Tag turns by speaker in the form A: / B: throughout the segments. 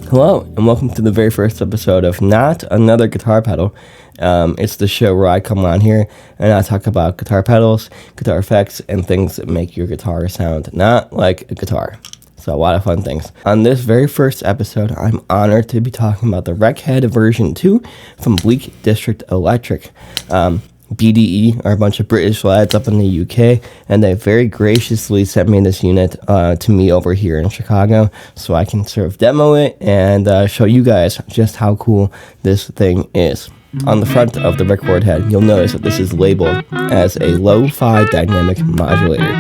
A: Hello, and welcome to the very first episode of Not Another Guitar Pedal. It's the show where I come on here and I talk about guitar pedals, guitar effects, and things that make your guitar sound not like a guitar. So a lot of fun things. On this very first episode, I'm honored to be talking about the Rec Head version 2 from Bleak District Electric. BDE are a bunch of British lads up in the UK, and they very graciously sent me this unit to me over here in Chicago, so I can sort of demo it and show you guys just how cool this thing is. On the front of the record head, you'll notice that this is labeled as a Lo-Fi Dynamic Modulator.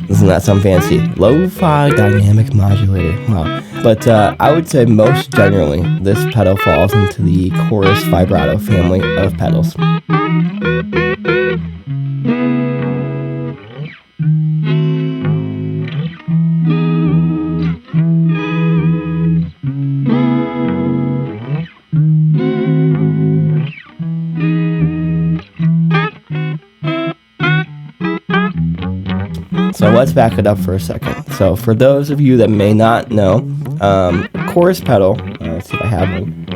A: Doesn't that sound fancy? Lo-Fi Dynamic Modulator. Wow. But I would say most generally, this pedal falls into the chorus vibrato family of pedals. So let's back it up for a second. So for those of you that may not know, chorus pedal, let's see if I have one,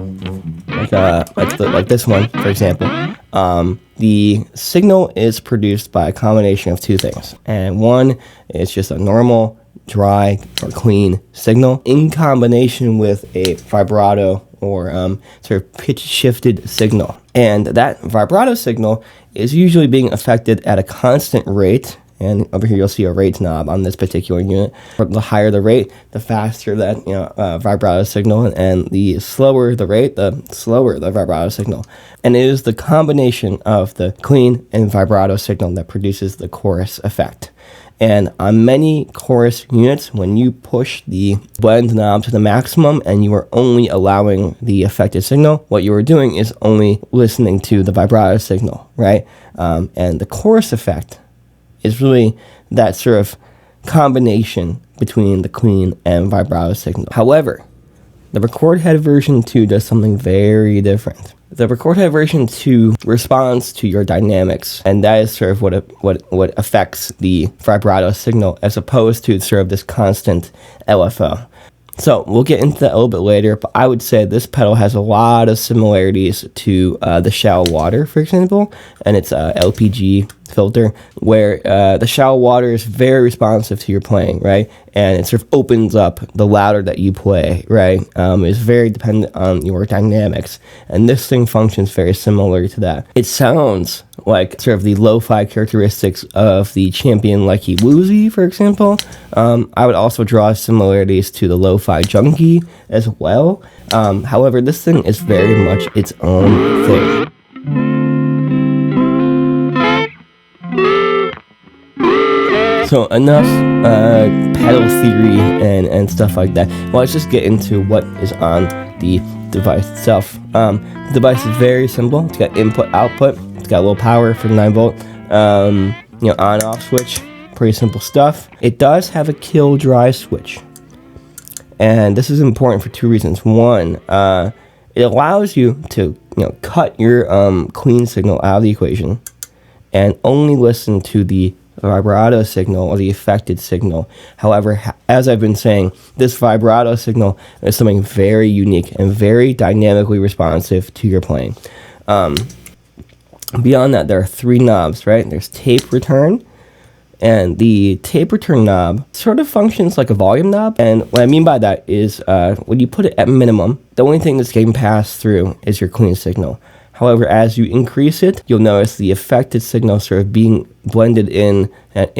A: like this one, for example, the signal is produced by a combination of two things. And one is just a normal, dry, or clean signal in combination with a vibrato or sort of pitch-shifted signal. And that vibrato signal is usually being affected at a constant rate. And over here, you'll see a rate knob on this particular unit. The higher the rate, the faster that vibrato signal, and the slower the rate, the slower the vibrato signal. And it is the combination of the clean and vibrato signal that produces the chorus effect. And on many chorus units, when you push the blend knob to the maximum and you are only allowing the affected signal, what you are doing is only listening to the vibrato signal, right? And the chorus effect is really that sort of combination between the clean and vibrato signal. However, the Record Head version 2 does something very different. The Record Head version 2 responds to your dynamics, and that is sort of what affects the vibrato signal, as opposed to sort of this constant LFO. So we'll get into that a little bit later, but I would say this pedal has a lot of similarities to the Shallow Water, for example, and its LPG filter, where the Shallow Water is very responsive to your playing, right? And it sort of opens up the louder that you play, right? It's very dependent on your dynamics, and this thing functions very similar to that. It sounds like sort of the lo-fi characteristics of the Champion Likey Woozy, for example. I would also draw similarities to the Lo-Fi Junkie as well. However, this thing is very much its own thing. So enough pedal theory and stuff like that. Well, let's just get into what is on the device itself. The device is very simple. It's got input, output. It's got a little power for 9-volt. On-off switch. Pretty simple stuff. It does have a kill dry switch, and this is important for two reasons. One, it allows you to cut your clean signal out of the equation and only listen to the vibrato signal or the affected signal. However, as I've been saying, this vibrato signal is something very unique and very dynamically responsive to your playing. Beyond that, there are three knobs, right? There's tape return, and the tape return knob sort of functions like a volume knob. And what I mean by that is when you put it at minimum, the only thing that's getting passed through is your clean signal. However, as you increase it, you'll notice the affected signal sort of being blended in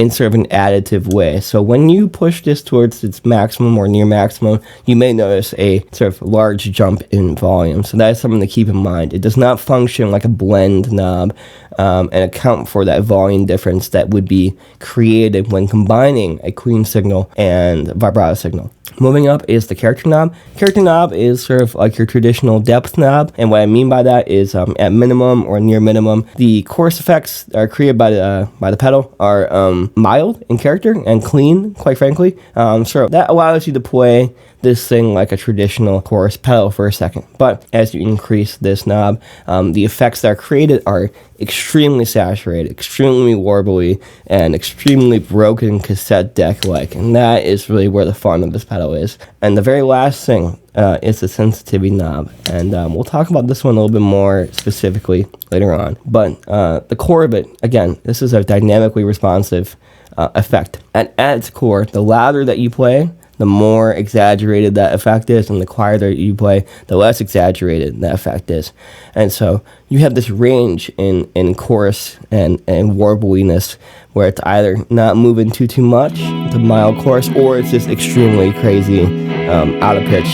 A: sort of an additive way. So when you push this towards its maximum or near maximum, you may notice a sort of large jump in volume. So that is something to keep in mind. It does not function like a blend knob and account for that volume difference that would be created when combining a clean signal and vibrato signal. Moving up is the character knob. Character knob is sort of like your traditional depth knob, and what I mean by that is at minimum or near minimum, the chorus effects are created by the by the pedal are mild in character and clean, quite frankly. So that allows you to play this thing like a traditional chorus pedal for a second. But as you increase this knob, the effects that are created are extremely saturated, extremely warbly, and extremely broken cassette deck-like. And that is really where the fun of this pedal is. And the very last thing is the sensitivity knob. And we'll talk about this one a little bit more specifically later on. But the core of it, again, this is a dynamically responsive effect. At its core, the louder that you play, the more exaggerated that effect is, and the quieter you play, the less exaggerated that effect is. And so you have this range in chorus and warbliness where it's either not moving too much to mild chorus, or it's just extremely crazy, out of pitch,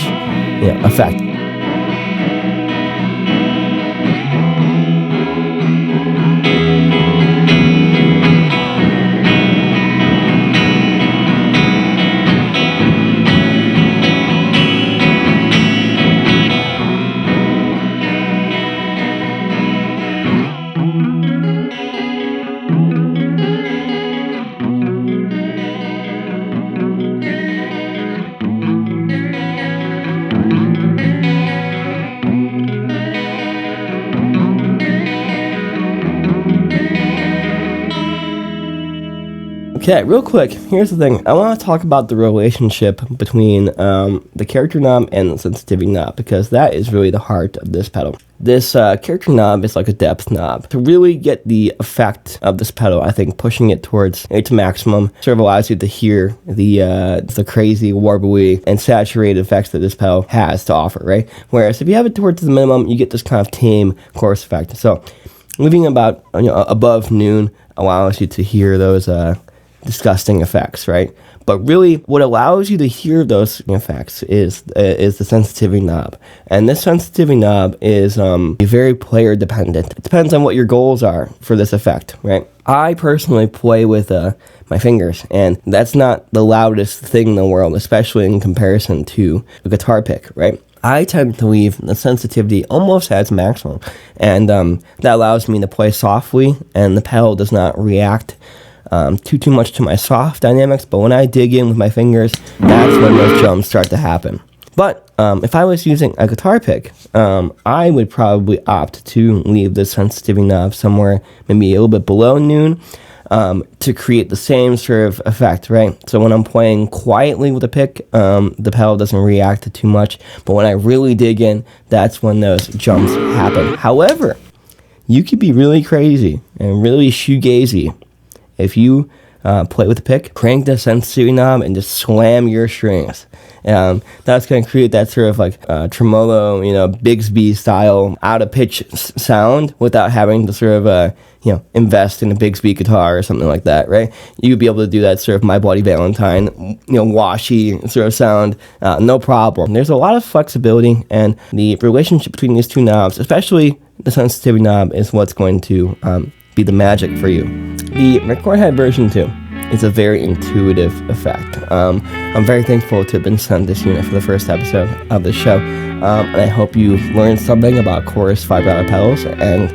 A: effect. Okay, real quick, here's the thing. I want to talk about the relationship between the character knob and the sensitivity knob, because that is really the heart of this pedal. This character knob is like a depth knob. To really get the effect of this pedal, I think pushing it towards its maximum sort of allows you to hear the crazy, warbly, and saturated effects that this pedal has to offer, right? Whereas if you have it towards the minimum, you get this kind of tame chorus effect. So leaving about above noon allows you to hear those disgusting effects, right? But really, what allows you to hear those effects is the sensitivity knob. And this sensitivity knob is very player dependent. It depends on what your goals are for this effect, right? I personally play with my fingers, and that's not the loudest thing in the world, especially in comparison to a guitar pick, right? I tend to leave the sensitivity almost at its maximum, and that allows me to play softly, and the pedal does not react too much to my soft dynamics. But when I dig in with my fingers, that's when those jumps start to happen. But if I was using a guitar pick, I would probably opt to leave the sensitivity knob somewhere maybe a little bit below noon to create the same sort of effect, right? So when I'm playing quietly with a pick, the pedal doesn't react too much. But when I really dig in, that's when those jumps happen. However, you could be really crazy and really shoegazy if you play with a pick, crank the sensitivity knob, and just slam your strings. That's going to create that sort of like tremolo, Bigsby style out of pitch sound without having to sort of invest in a Bigsby guitar or something like that, right? You'd be able to do that sort of My Bloody Valentine, washy sort of sound, no problem. There's a lot of flexibility, and the relationship between these two knobs, especially the sensitivity knob, is what's going to be the magic for you. The Record Head version 2 is a very intuitive effect. I'm very thankful to have been sent this unit for the first episode of the show, and I hope you've learned something about chorus vibrato pedals and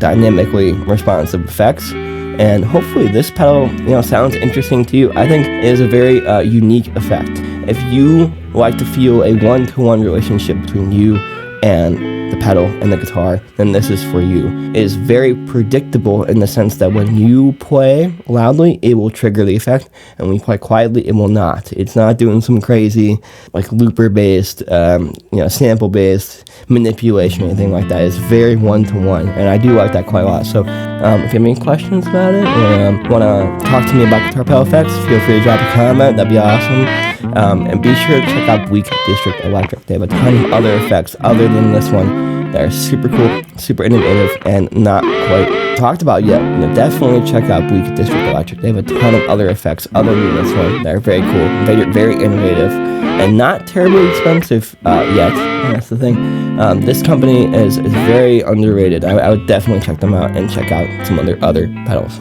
A: dynamically responsive effects. And hopefully this pedal sounds interesting to you. I think it is a very unique effect. If you like to feel a one-to-one relationship between you and the pedal and the guitar, then this is for you. It is very predictable in the sense that when you play loudly, it will trigger the effect, and when you play quietly, it will not. It's not doing some crazy like looper-based, sample-based manipulation or anything like that. It's very one-to-one, and I do like that quite a lot. So if you have any questions about it, or want to talk to me about guitar pedal effects, feel free to drop a comment. That'd be awesome. And be sure to check out Bleak District Electric. They have a ton of other effects other than this one that are super cool, super innovative, and not quite talked about yet. Definitely check out Bleak District Electric. They have a ton of other effects other than this one that are very cool, very innovative, and not terribly expensive yet. That's the thing. This company is very underrated. I would definitely check them out and check out some other pedals.